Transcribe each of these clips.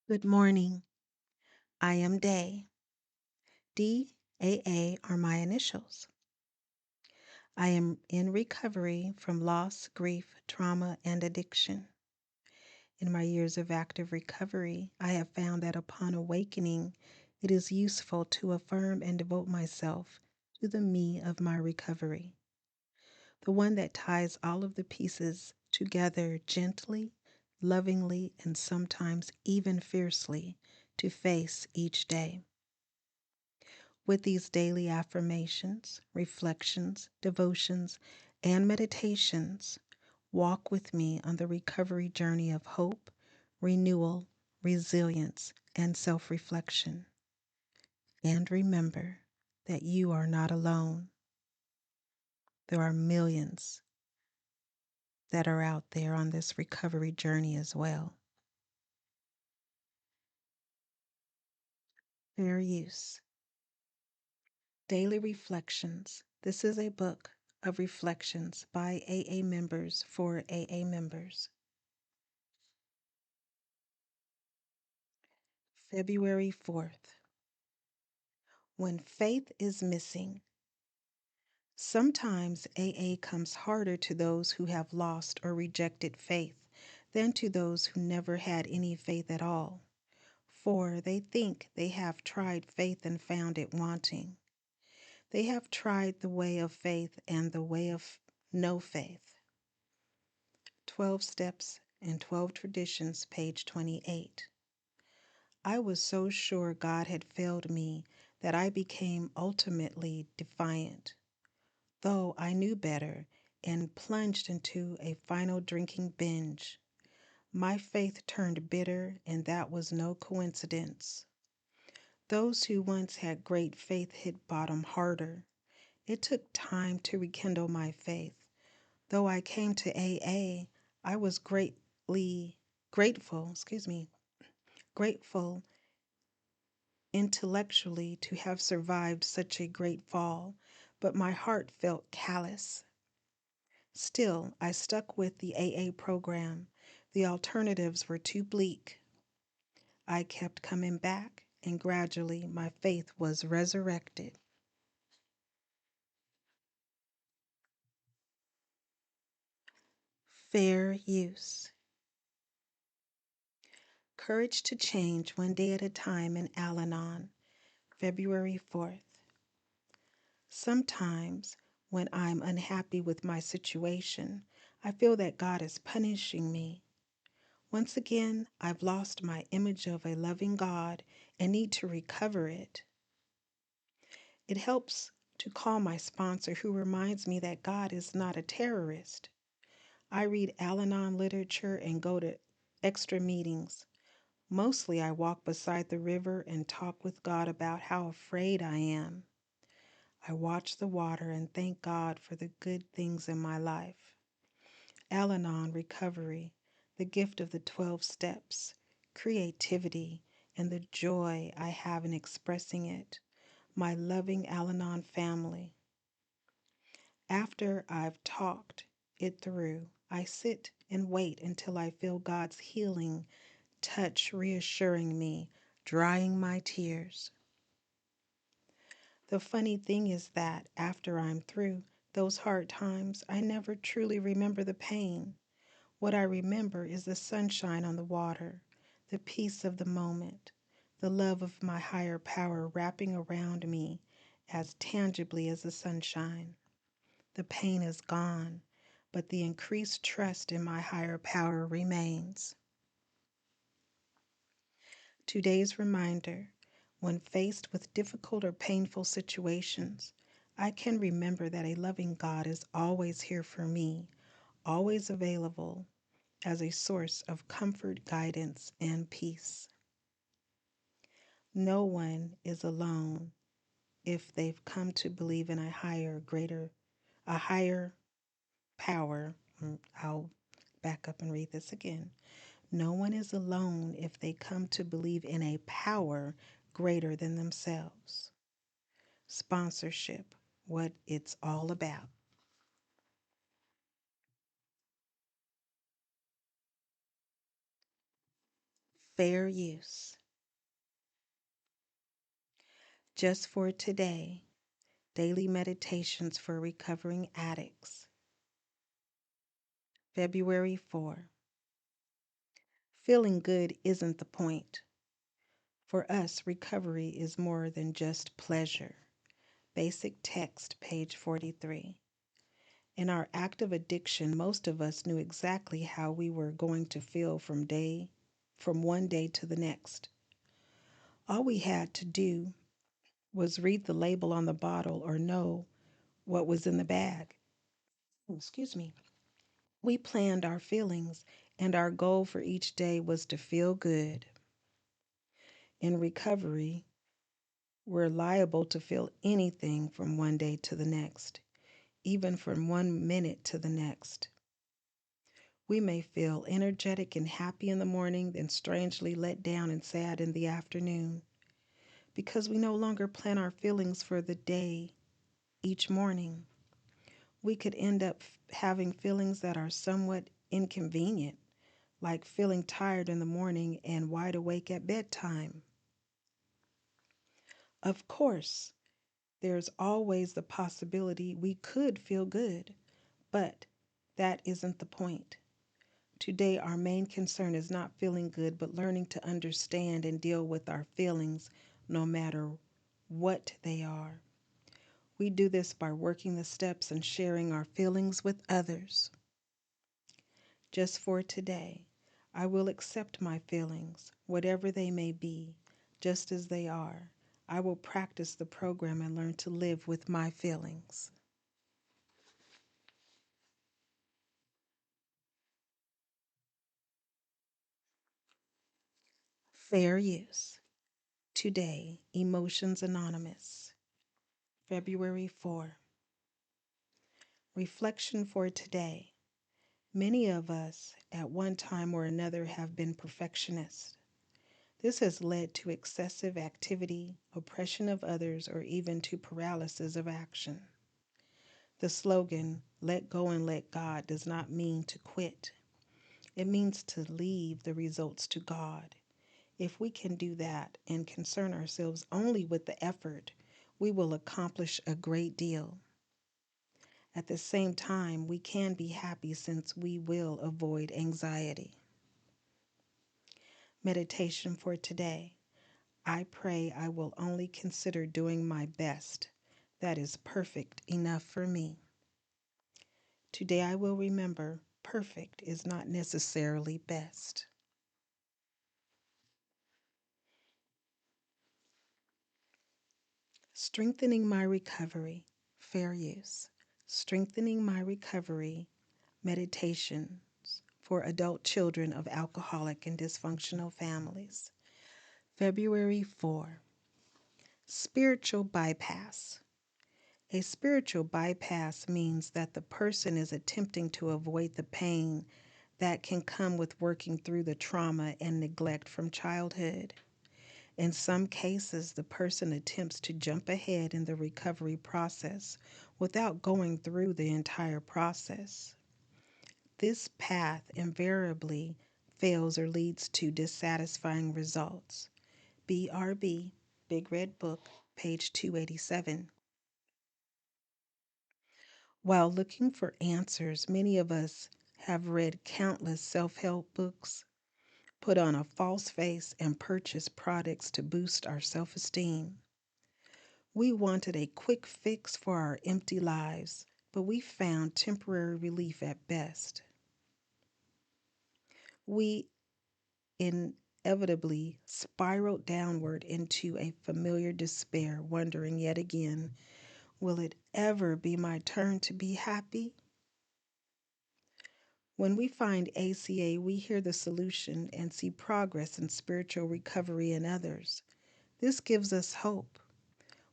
Good morning. I am Day. DAA are my initials. I am in recovery from loss, grief, trauma, and addiction. In my years of active recovery, I have found that upon awakening, it is useful to affirm and devote myself to the me of my recovery, the one that ties all of the pieces together gently, lovingly, and sometimes even fiercely to face each day. With these daily affirmations, reflections, devotions, and meditations, walk with me on the recovery journey of hope, renewal, resilience, and self reflection. And remember that you are not alone. There are millions that are out there on this recovery journey as well. Fair use. Daily Reflections. This is a book of reflections by AA members for AA members. February 4th. When faith is missing. Sometimes AA comes harder to those who have lost or rejected faith than to those who never had any faith at all, for they think they have tried faith and found it wanting. They have tried the way of faith and the way of no faith. 12 Steps and 12 Traditions, page 28. I was so sure God had failed me that I became ultimately defiant, though I knew better, and plunged into a final drinking binge. My faith turned bitter, and that was no coincidence. Those who once had great faith hit bottom harder. It took time to rekindle my faith. Though I came to AA, I was grateful intellectually to have survived such a great fall, but my heart felt callous. Still, I stuck with the AA program. The alternatives were too bleak. I kept coming back, and gradually my faith was resurrected. Fair use. Courage to Change One Day at a Time in Al Anon, February 4th. Sometimes, when I'm unhappy with my situation, I feel that God is punishing me. Once again, I've lost my image of a loving God and need to recover it. It helps to call my sponsor, who reminds me that God is not a terrorist. I read Al Anon literature and go to extra meetings. Mostly I walk beside the river and talk with God about how afraid I am. I watch the water and thank God for the good things in my life. Al Anon recovery, the gift of the 12 steps, creativity, and the joy I have in expressing it. My loving Al Anon family. After I've talked it through, I sit and wait until I feel God's healing touch reassuring me, drying my tears. The funny thing is that after I'm through those hard times, I never truly remember the pain. What I remember is the sunshine on the water, the peace of the moment, the love of my higher power wrapping around me as tangibly as the sunshine. The pain is gone, but the increased trust in my higher power remains. Today's reminder: when faced with difficult or painful situations, I can remember that a loving God is always here for me, always available as a source of comfort, guidance, and peace. No one is alone if they've come to believe in a higher power. I'll back up and read this again. No one is alone if they come to believe in a power greater than themselves. Sponsorship, what it's all about. Fair use. Just for today, daily meditations for recovering addicts. February 4. Feeling good isn't the point. For us, recovery is more than just pleasure. Basic text, page 43. In our active addiction, most of us knew exactly how we were going to feel from one day to the next. All we had to do was read the label on the bottle or know what was in the bag. Excuse me. We planned our feelings, and our goal for each day was to feel good. In recovery, we're liable to feel anything from one day to the next, even from 1 minute to the next. We may feel energetic and happy in the morning, then strangely let down and sad in the afternoon, because we no longer plan our feelings for the day each morning. We could end up having feelings that are somewhat inconvenient, like feeling tired in the morning and wide awake at bedtime. Of course, there's always the possibility we could feel good, but that isn't the point. Today, our main concern is not feeling good, but learning to understand and deal with our feelings no matter what they are. We do this by working the steps and sharing our feelings with others. Just for today, I will accept my feelings, whatever they may be, just as they are. I will practice the program and learn to live with my feelings. Fair use. Today, Emotions Anonymous. February 4. Reflection for today. Many of us, at one time or another, have been perfectionists. This has led to excessive activity, oppression of others, or even to paralysis of action. The slogan, "Let go and let God," does not mean to quit. It means to leave the results to God. If we can do that and concern ourselves only with the effort, we will accomplish a great deal. At the same time, we can be happy since we will avoid anxiety. Meditation for today. I pray I will only consider doing my best. That is perfect enough for me. Today I will remember perfect is not necessarily best. Strengthening my recovery. Fair use. Strengthening my recovery. Meditations for adult children of alcoholic and dysfunctional families. February 4. Spiritual bypass. A spiritual bypass means that the person is attempting to avoid the pain that can come with working through the trauma and neglect from childhood. In some cases, the person attempts to jump ahead in the recovery process without going through the entire process. This path invariably fails or leads to dissatisfying results. BRB, Big Red Book, page 287. While looking for answers, many of us have read countless self help books, put on a false face, and purchased products to boost our self esteem. We wanted a quick fix for our empty lives, but we found temporary relief at best. We inevitably spiraled downward into a familiar despair, wondering yet again, will it ever be my turn to be happy? When we find ACA, we hear the solution and see progress in spiritual recovery in others. This gives us hope.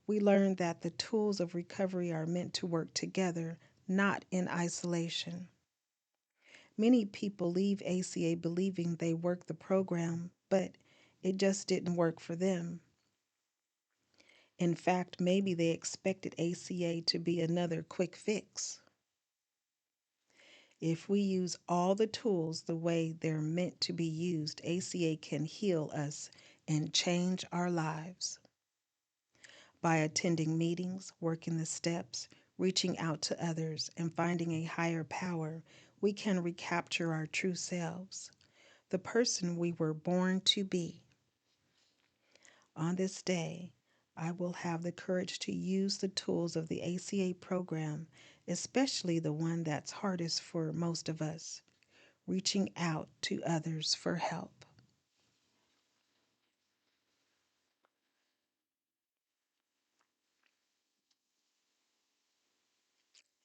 We learn that the tools of recovery are meant to work together, not in isolation. Many people leave ACA believing they work the program, but it just didn't work for them. In fact, maybe they expected ACA to be another quick fix. If we use all the tools the way they're meant to be used, ACA can heal us and change our lives. By attending meetings, working the steps, reaching out to others, and finding a higher power, we can recapture our true selves, the person we were born to be. On this day, I will have the courage to use the tools of the ACA program, especially the one that's hardest for most of us, reaching out to others for help.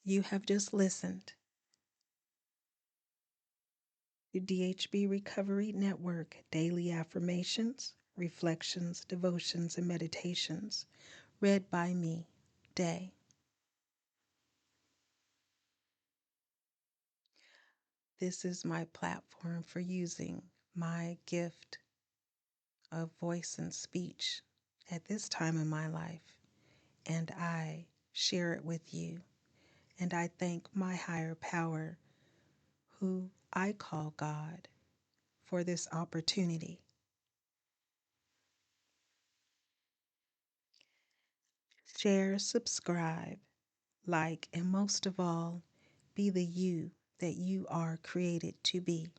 You have just listened to DHB Recovery Network Daily Affirmations, Reflections, Devotions, and Meditations, read by me, Day. This is my platform for using my gift of voice and speech at this time in my life, and I share it with you. And I thank my higher power, who I call God, for this opportunity. Share, subscribe, like, and most of all, be the you that you are created to be.